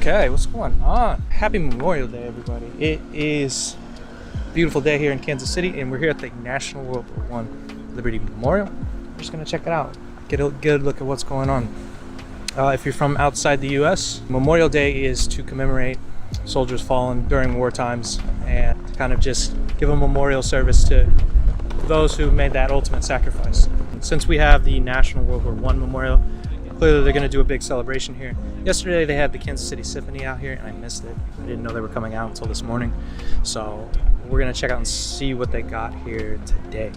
Okay, what's going on? Happy Memorial Day, everybody. It is a beautiful day here in Kansas City, and we're here at the National World War I Liberty Memorial. We're just gonna check it out, get a good look at what's going on. If you're from outside the U.S., Memorial Day is to commemorate soldiers fallen during war times and kind of just give a memorial service to those who made that ultimate sacrifice. Since we have the National World War I Memorial, clearly they're going to do a big celebration here. Yesterday they had the Kansas City Symphony out here and I missed it. I didn't know they were coming out until this morning. So we're going to check out and see what they got here today.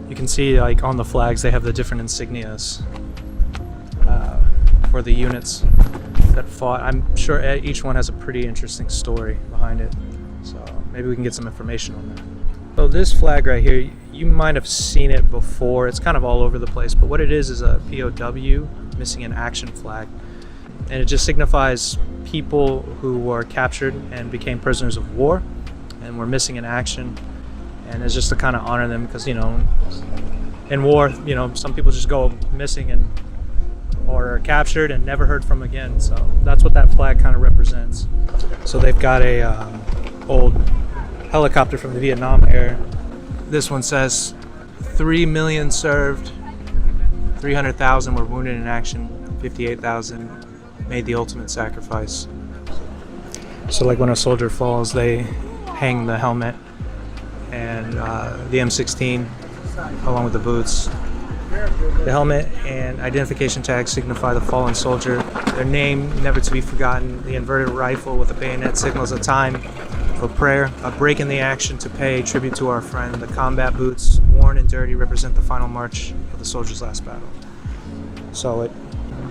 You can see like on the flags they have the different insignias for the units that fought. I'm sure each one has a pretty interesting story behind it. So maybe we can get some information on that. So this flag right here, you might have seen it before. It's kind of all over the place, but what it is a POW, missing in action flag, and it just signifies people who were captured and became prisoners of war and were missing in action, and it's just to kind of honor them because, you know, in war, you know, some people just go missing and or are captured and never heard from again. So that's what that flag kind of represents. So they've got a old helicopter from the Vietnam era. This one says 3 million served, 300,000 were wounded in action, 58,000 made the ultimate sacrifice. So like when a soldier falls, they hang the helmet and the M16 along with the boots. The helmet and identification tag signify the fallen soldier, their name never to be forgotten. The inverted rifle with a bayonet signals a time of prayer, a break in the action to pay tribute to our friend. The combat boots, worn and dirty, represent the final march of the soldier's last battle. So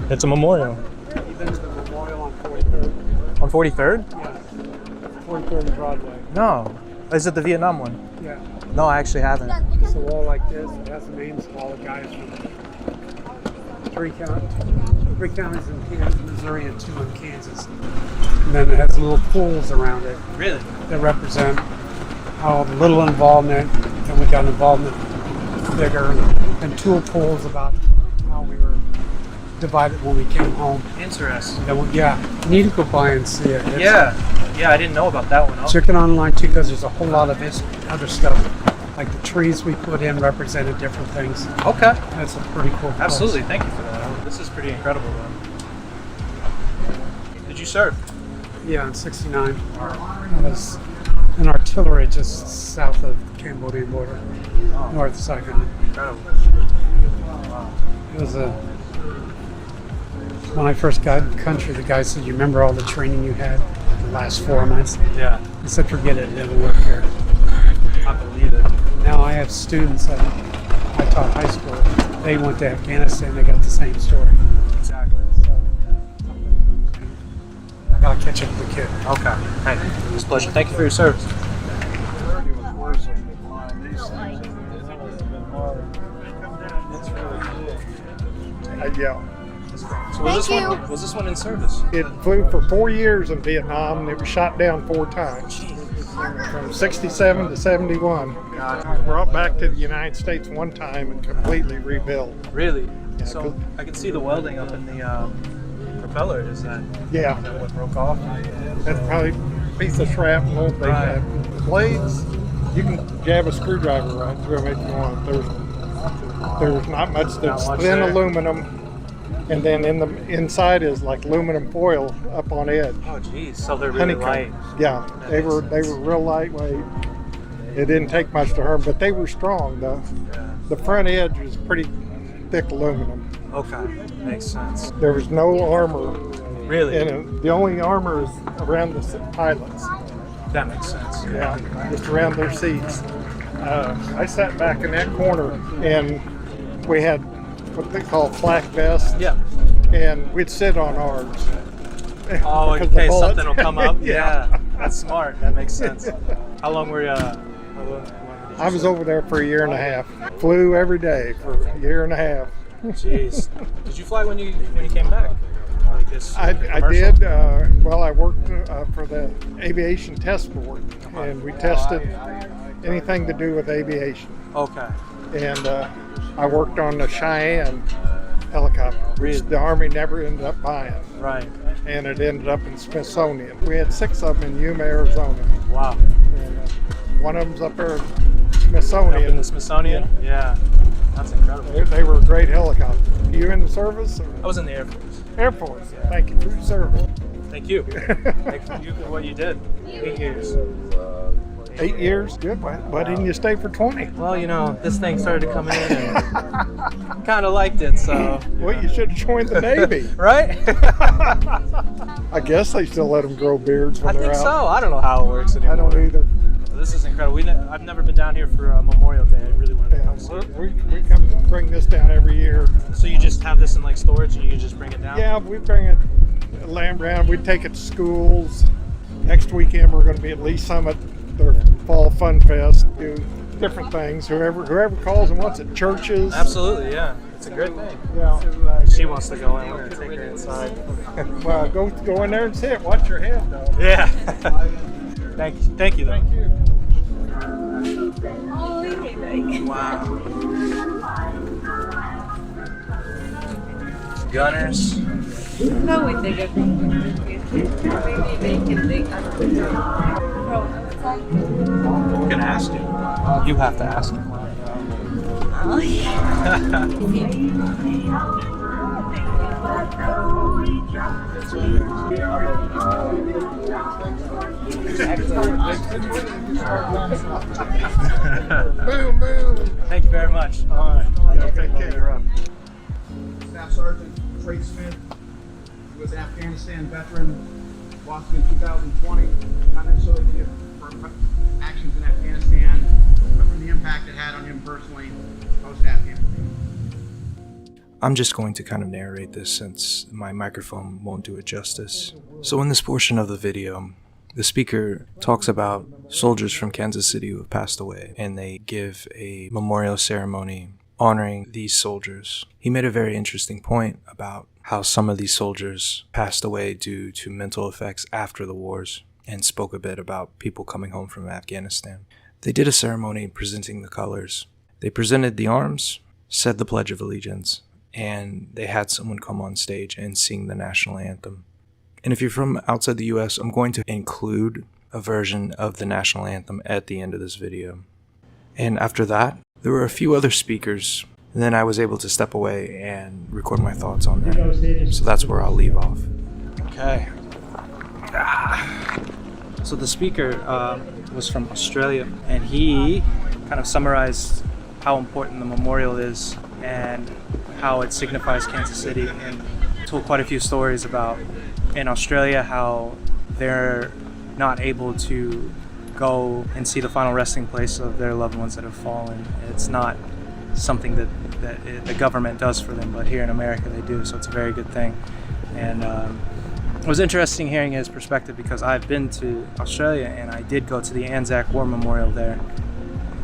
it's a memorial. You've been to the memorial on 43rd? On 43rd? Yeah. 43rd and Broadway. No. Is it the Vietnam one? Yeah. No, I actually haven't. It's a wall like this. It has the names of all the guys from three counties in Kansas, Missouri, and 2 in Kansas. And then it has little pools around it. Really? That represent how little involvement, and we got involvement bigger, and 2 pools about how we were divided when we came home. Interesting. Yeah, you need to go by and see it. Yeah, I didn't know about that one. Check it online too, because there's a whole lot of other stuff. Like the trees we put in represented different things. Okay. That's a pretty cool place. Absolutely, thank you for that. This is pretty incredible though. Did you serve? Yeah, in '69. I was in artillery just south of the Cambodian border, north of Saigon. Incredible. Wow. It was when I first got in the country, the guy said, "You remember all the training you had the last 4 months?" Yeah. I said, "Forget it, it never work here." I believe it. Now I have students that I taught high school. They went to Afghanistan. They got the same story. Exactly. So I gotta catch up with the kid. Okay. Hey, it was a pleasure. Thank you for your service. Yeah. So was this one in service? It flew for 4 years in Vietnam and it was shot down 4 times. From 67 to 71. Brought back to the United States 1 time and completely rebuilt. Really? Yeah, So I can see the welding up in the propeller. Is that what broke off? That's probably a piece of shrapnel. They Right. have blades. You can jab a screwdriver right through them if you want. There's not much. There's much thin there. aluminum. And then in the inside is like aluminum foil up on edge. Oh, geez. So they're really light. Yeah, they were real lightweight. It didn't take much to harm, but they were strong. The front edge was pretty thick aluminum. Okay, makes sense. There was no armor Really? in it. The only armor is around the pilots. That makes sense. Yeah, just around their seats. I sat back in that corner, and we had what they call flak vests. Yeah. And we'd sit on ours. Oh, in Because the case bullets- something will come up. Yeah. Yeah, that's smart. That makes sense. How long were you? I was over there for a year and a half. Flew every day for a year and a half. Jeez. Did you fly when you came back? Like this I commercial? did. I worked for the Aviation Test Board, and we tested anything to do with aviation. Okay. And I worked on the Cheyenne helicopter, which Really? the Army never ended up buying. Right. and it ended up in Smithsonian. We had 6 of them in Yuma, Arizona. Wow. And, one of them's up there in Up Smithsonian. in the Smithsonian? Yeah. That's incredible. They were great helicopters. You in the service? Or? I was in the Air Force. Air Force. Thank you for your service. Thank you. Thank you for what you did. 8 years. 8 years? Good. Why didn't you stay for 20? Well, this thing started coming in and kind of liked it, so. Well, you should have joined the Navy. Right? I guess they still let them grow beards when I they're think out. so. I don't know how it works anymore. I don't either. This is incredible. I've never been down here for Memorial Day. I really wanted to Yeah, come see it. we come to bring this down every year. So you just have this in like storage and you can just bring it down? Yeah, we bring it land around. We take it to schools. Next weekend we're going to be at Lee Summit, their Fall Fun Fest. Do different things. Whoever calls and wants it. Churches. Absolutely, yeah. It's a great thing. Yeah. She wants to go in. We're going to take her inside. Well, go in there and see it. Watch your head though. Yeah. Thank you though. Thank you. Wow. Gunners. No, we dig it. Maybe they can dig from outside. I'm going to ask you. You have to ask him. Oh, yeah. Boom, boom. Thank you very much. All right. Take care. Staff Sergeant Trey Smith, who was an Afghanistan veteran, lost in 2020, not necessarily for actions in Afghanistan, but for the impact it had on him personally post-Afghanistan. I'm just going to kind of narrate this since my microphone won't do it justice. So in this portion of the video, the speaker talks about soldiers from Kansas City who have passed away, and they give a memorial ceremony honoring these soldiers. He made a very interesting point about how some of these soldiers passed away due to mental effects after the wars, and spoke a bit about people coming home from Afghanistan. They did a ceremony presenting the colors. They presented the arms, said the Pledge of Allegiance, and they had someone come on stage and sing the National Anthem. And if you're from outside the US, I'm going to include a version of the National Anthem at the end of this video. And after that, there were a few other speakers, and then I was able to step away and record my thoughts on that. So that's where I'll leave off. Okay. So the speaker was from Australia, and he kind of summarized how important the memorial is and how it signifies Kansas City, and told quite a few stories about in Australia how they're not able to go and see the final resting place of their loved ones that have fallen. It's not something that the government does for them, but here in America they do, so it's a very good thing. And it was interesting hearing his perspective, because I've been to Australia and I did go to the Anzac War Memorial there.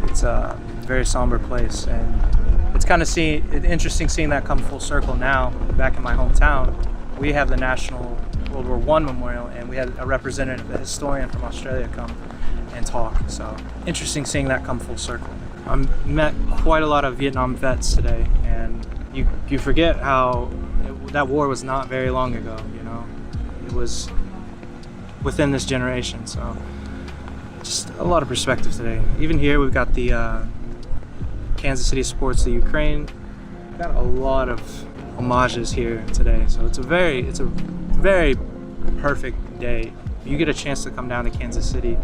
It's a very somber place, and it's kind of interesting seeing that come full circle now. Back in my hometown, we have the National World War I Memorial, and we had a representative, a historian from Australia, come and talk. So interesting seeing that come full circle. I met quite a lot of Vietnam vets today, and you forget how that war was not very long ago. It was within this generation. So just a lot of perspective today. Even here, we've got the Kansas City supports the Ukraine. We've got a lot of homages here today, so it's a very perfect day. If you get a chance to come down to Kansas City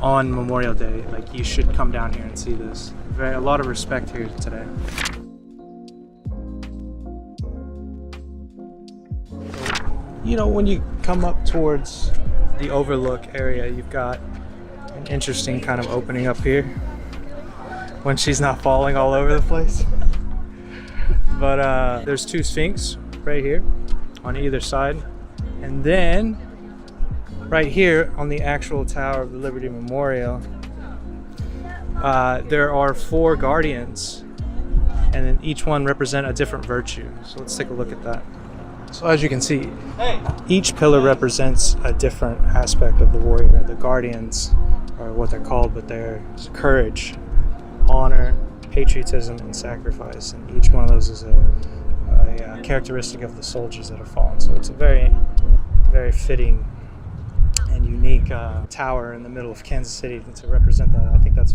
on Memorial Day, like, you should come down here and see this. A lot of respect here today. When you come up towards the overlook area, you've got an interesting kind of opening up here when she's not falling all over the place. But there's 2 Sphinx right here on either side. And then right here on the actual Tower of the Liberty Memorial, there are 4 guardians, and then each one represent a different virtue. So let's take a look at that. So as you can see, each pillar represents a different aspect of the warrior. The guardians are what they're called, but they're courage, honor, patriotism, and sacrifice. And each one of those is a a characteristic of the soldiers that have fallen. So it's a very, very fitting and unique tower in the middle of Kansas City to represent that. I think that's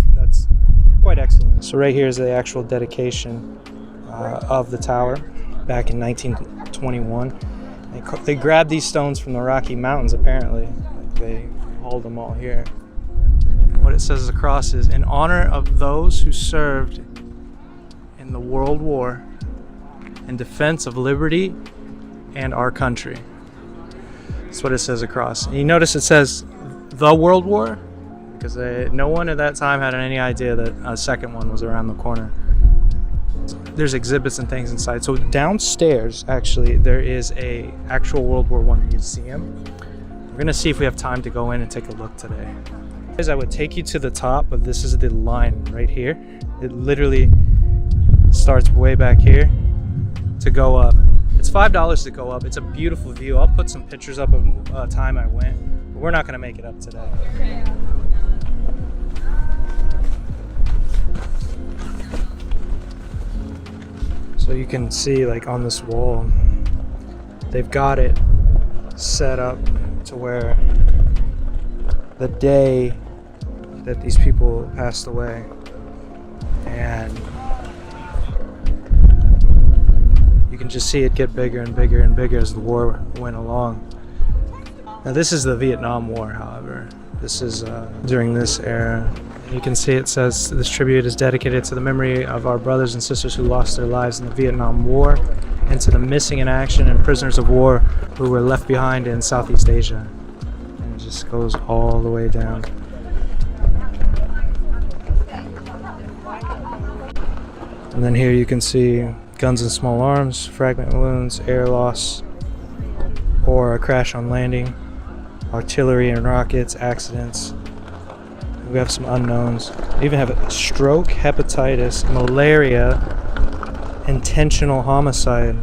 quite excellent. So right here is the actual dedication of the tower back in 1921. They grabbed these stones from the Rocky Mountains, apparently. Like, they hauled them all here. What it says across is, in honor of those who served in the World War in defense of liberty and our country. That's what it says across. And you notice it says the World War, because no one at that time had any idea that a second one was around the corner. There's exhibits and things inside. So downstairs, actually, there is a actual World War I museum. We're gonna see if we have time to go in and take a look today. As I would take you to the top, but this is the line right here. It literally starts way back here to go up. It's $5 to go up. It's a beautiful view. I'll put some pictures up of time I went, but we're not gonna make it up today. So you can see, like, on this wall, they've got it set up to where the day that these people passed away, and you can just see it get bigger and bigger and bigger as the war went along. Now this is the Vietnam War, however. This is during this era. You can see it says this tribute is dedicated to the memory of our brothers and sisters who lost their lives in the Vietnam War, and to the missing in action and prisoners of war who were left behind in Southeast Asia. And it just goes all the way down. And then here you can see guns and small arms, fragment wounds, air loss, or a crash on landing, artillery and rockets, accidents. We have some unknowns. We even have a stroke, hepatitis, malaria, intentional homicide,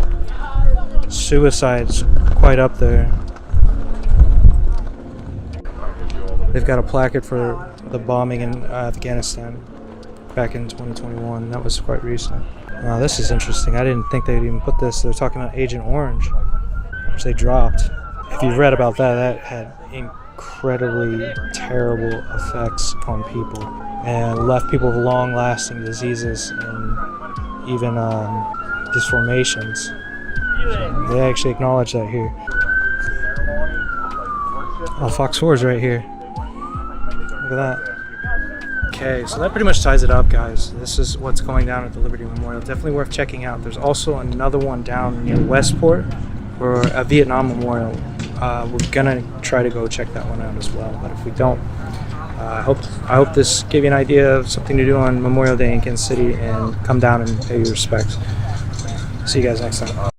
suicide's quite up there. They've got a placard for the bombing in Afghanistan back in 2021. That was quite recent. Wow, this is interesting. I didn't think they'd even put this. They're talking about Agent Orange, which they dropped. If you've read about that, that had incredibly terrible effects on people and left people with long-lasting diseases and even disformations. So they actually acknowledge that here. Oh, Fox 4 is right here. Look at that. Okay, so that pretty much ties it up, guys. This is what's going down at the Liberty Memorial. Definitely worth checking out. There's also another one down near Westport for a Vietnam Memorial. We're gonna try to go check that one out as well, but if we don't, I hope this gave you an idea of something to do on Memorial Day in Kansas City, and come down and pay your respects. See you guys next time.